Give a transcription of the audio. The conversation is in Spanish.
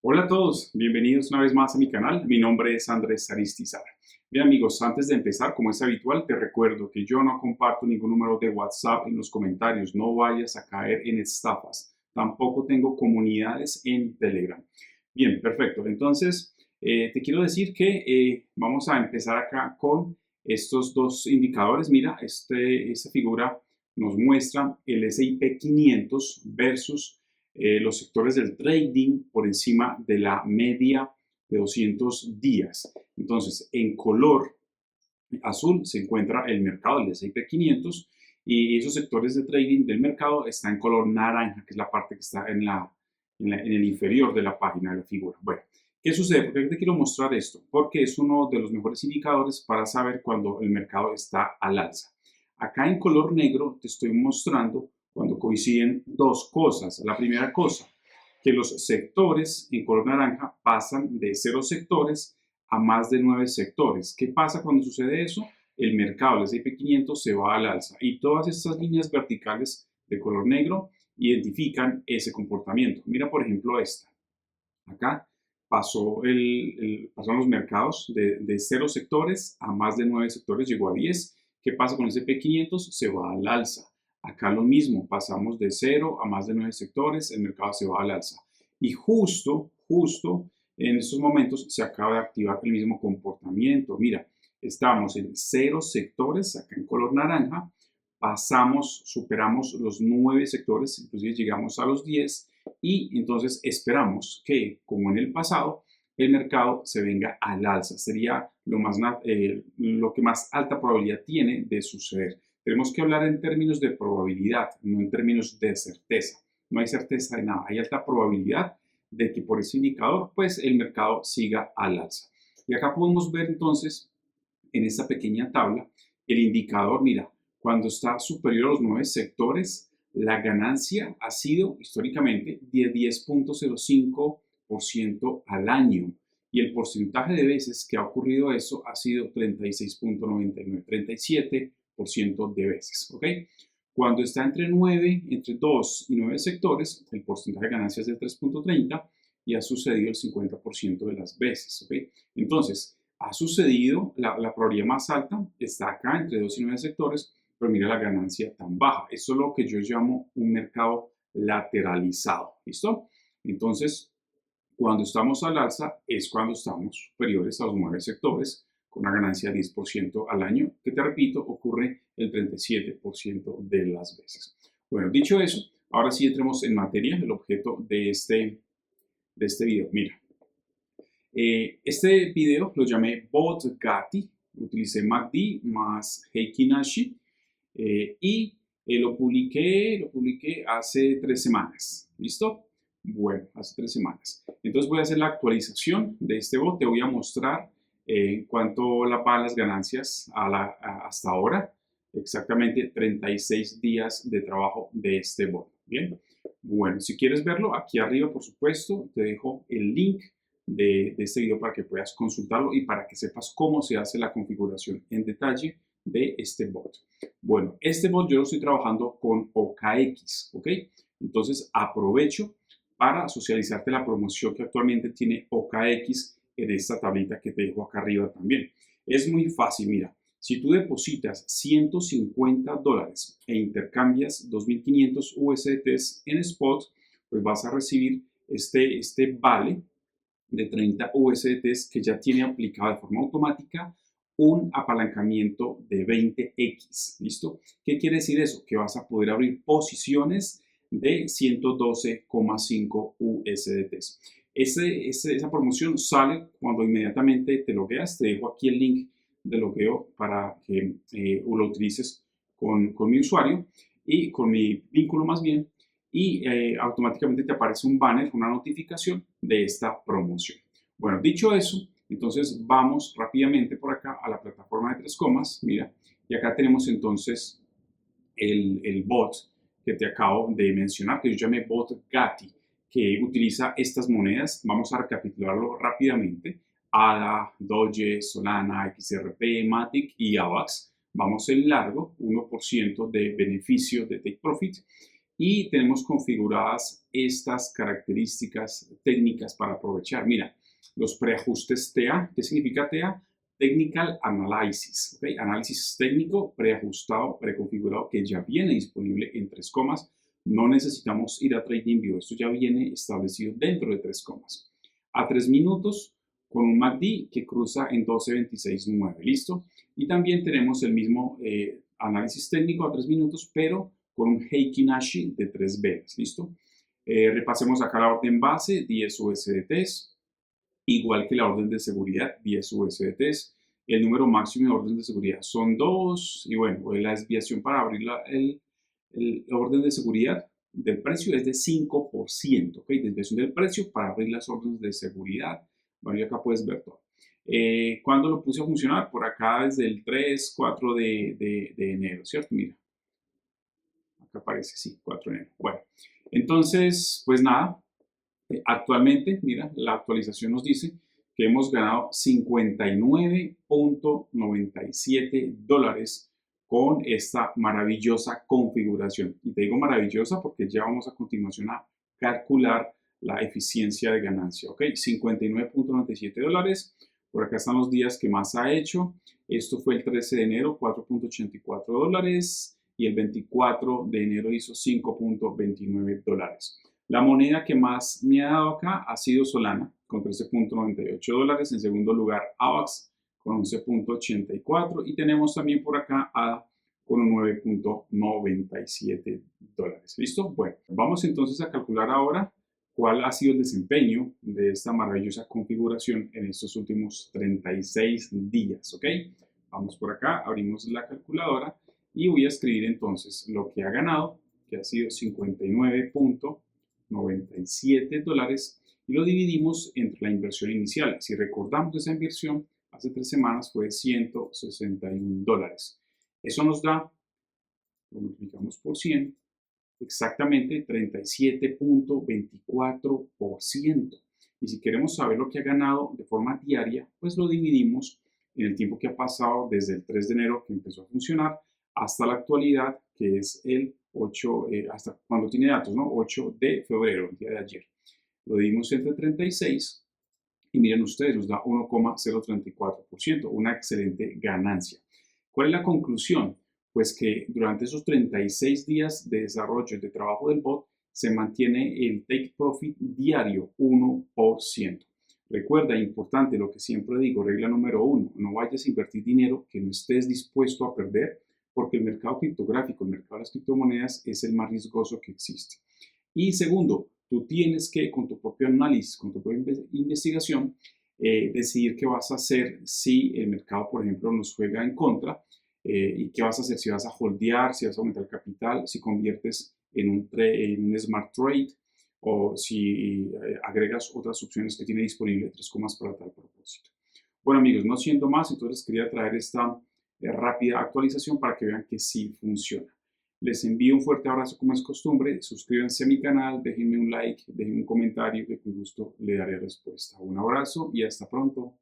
Hola a todos, bienvenidos una vez más a mi canal. Mi nombre es Andrés Aristizar. Bien amigos, antes de empezar, como es habitual, te recuerdo que yo no comparto ningún número de WhatsApp en los comentarios. No vayas a caer en estafas. Tampoco tengo comunidades en Telegram. Bien, perfecto. Entonces, te quiero decir que vamos a empezar acá con estos dos indicadores. Mira, esta figura nos muestra el S&P 500 versus los sectores del trading por encima de la media de 200 días. Entonces, en color azul se encuentra el mercado del S&P 500 y esos sectores de trading del mercado están en color naranja, que es la parte que está en el inferior de la página de la figura. Bueno, ¿qué sucede? ¿Por qué te quiero mostrar esto? Porque es uno de los mejores indicadores para saber cuando el mercado está al alza. Acá en color negro te estoy mostrando cuando coinciden dos cosas. La primera cosa, que los sectores en color naranja pasan de 0 sectores a más de 9 sectores. ¿Qué pasa cuando sucede eso? El mercado, el S&P 500, se va al alza y todas estas líneas verticales de color negro identifican ese comportamiento. Mira, por ejemplo, esta. Acá pasaron los mercados de 0 sectores a más de 9 sectores, llegó a 10. ¿Qué pasa con el S&P 500? Se va al alza. Acá lo mismo, pasamos de 0 a más de 9 sectores, el mercado se va al alza. Y justo en estos momentos se acaba de activar el mismo comportamiento. Mira, estamos en 0 sectores, acá en color naranja, superamos los 9 sectores, inclusive llegamos a los 10 y entonces esperamos que, como en el pasado, el mercado se venga al alza. Sería lo que más alta probabilidad tiene de suceder. Tenemos que hablar en términos de probabilidad, no en términos de certeza. No hay certeza de nada, hay alta probabilidad de que por ese indicador, pues el mercado siga al alza. Y acá podemos ver entonces en esta pequeña tabla el indicador, mira, cuando está superior a los 9 sectores, la ganancia ha sido históricamente de 10.05% al año y el porcentaje de veces que ha ocurrido eso ha sido 36.99, 37% de veces, ¿ok? Cuando está entre 2 y 9 sectores, el porcentaje de ganancia es de 3.30 y ha sucedido el 50% de las veces, ¿ok? Entonces, ha sucedido, la probabilidad más alta está acá entre 2 y 9 sectores, pero mira la ganancia tan baja. Eso es lo que yo llamo un mercado lateralizado. ¿Listo? Entonces, cuando estamos al alza es cuando estamos superiores a los 9 sectores con una ganancia de 10% al año, que te repito, ocurre el 37% de las veces. Bueno, dicho eso, ahora sí entremos en materia, el objeto de este video. Mira, este video lo llamé Bot Gatti, utilicé MACD más Heikin Ashi y lo publiqué hace 3 semanas. ¿Listo? Bueno, hace 3 semanas. Entonces voy a hacer la actualización de este bot. Te voy a mostrar cuánto van las ganancias hasta ahora. Exactamente 36 días de trabajo de este bot. Bien. Bueno, si quieres verlo, aquí arriba, por supuesto, te dejo el link de este video para que puedas consultarlo y para que sepas cómo se hace la configuración en detalle de este bot. Bueno, este bot yo lo estoy trabajando con OKX, ¿ok? Entonces aprovecho para socializarte la promoción que actualmente tiene OKX en esta tablita que te dejo acá arriba también. Es muy fácil, mira, si tú depositas $150 e intercambias 2.500 USDTs en spot, pues vas a recibir este vale de 30 USDTs que ya tiene aplicado de forma automática un apalancamiento de 20x. ¿Listo? ¿Qué quiere decir eso? Que vas a poder abrir posiciones de 112,5 USDTs. Esa promoción sale cuando inmediatamente te logueas. Te dejo aquí el link de logueo para que lo utilices con mi usuario y con mi vínculo más bien y automáticamente te aparece un banner, una notificación de esta promoción. Bueno, dicho eso, entonces vamos rápidamente por acá a la plataforma de 3 mira, y acá tenemos entonces el bot que te acabo de mencionar, que yo llamé bot Gatti, que utiliza estas monedas. Vamos a recapitularlo rápidamente. ADA, Doge, Solana, XRP, Matic y AVAX. Vamos en largo, 1% de beneficio de Take Profit. y tenemos configuradas estas características técnicas para aprovechar. Mira, los preajustes TA. ¿Qué significa TA? Technical Analysis, ¿okay? Análisis técnico preajustado, preconfigurado, que ya viene disponible en 3 comas. No necesitamos ir a TradingView, esto ya viene establecido dentro de 3 comas. A 3 minutos con un MACD que cruza en 12.26.9, ¿listo? Y también tenemos el mismo análisis técnico a 3 minutos, pero con un Heikin Ashi de 3 velas, ¿listo? Repasemos acá la orden base, 10 USDTs, igual que la orden de seguridad, 10 USDTs. El número máximo de orden de seguridad son 2, y bueno, la desviación para abrir la orden de seguridad del precio es de 5%, ¿ok? Desviación del precio para abrir las órdenes de seguridad. Bueno, y acá puedes ver todo. ¿Cuándo lo puse a funcionar? Por acá desde el 3, 4 de enero, ¿cierto? Mira, acá aparece, sí, 4 de enero. Bueno, entonces, pues nada, actualmente, mira, la actualización nos dice que hemos ganado $59.97 con esta maravillosa configuración. Y te digo maravillosa porque ya vamos a continuación a calcular la eficiencia de ganancia, ¿ok? $59.97. Por acá están los días que más ha hecho. Esto fue el 13 de enero, $4.84. Y el 24 de enero hizo $5.29. La moneda que más me ha dado acá ha sido Solana, con $13.98. En segundo lugar, AVAX, con $11.84. Y tenemos también por acá ADA, con un $9.97. ¿Listo? Bueno, vamos entonces a calcular ahora cuál ha sido el desempeño de esta maravillosa configuración en estos últimos 36 días, ¿ok? Vamos por acá, abrimos la calculadora y voy a escribir entonces lo que ha ganado, que ha sido $59.97, y lo dividimos entre la inversión inicial. Si recordamos, esa inversión hace 3 semanas fue $161. Eso nos da, lo multiplicamos por 100, exactamente 37.24%. Y si queremos saber lo que ha ganado de forma diaria, pues lo dividimos en el tiempo que ha pasado desde el 3 de enero que empezó a funcionar hasta la actualidad, que es el 8, hasta cuando tiene datos, ¿no? 8 de febrero, el día de ayer. Lo dividimos entre 36 y miren ustedes, nos da 1,034%, una excelente ganancia. ¿Cuál es la conclusión? Pues que durante esos 36 días de desarrollo de trabajo del bot se mantiene el take profit diario 1%. Recuerda, importante lo que siempre digo, regla número 1, no vayas a invertir dinero que no estés dispuesto a perder, porque el mercado criptográfico, el mercado de las criptomonedas es el más riesgoso que existe. Y segundo, tú tienes que, con tu propio análisis, con tu propia investigación, decidir qué vas a hacer si el mercado, por ejemplo, nos juega en contra, y qué vas a hacer, si vas a holdear, si vas a aumentar el capital, si conviertes en un smart trade, o si agregas otras opciones que tiene disponible 3 comas para tal propósito. Bueno amigos, no siendo más, entonces quería traer esta rápida actualización para que vean que sí funciona. Les envío un fuerte abrazo como es costumbre, suscríbanse a mi canal, déjenme un like, déjenme un comentario que con gusto le daré respuesta. Un abrazo y hasta pronto.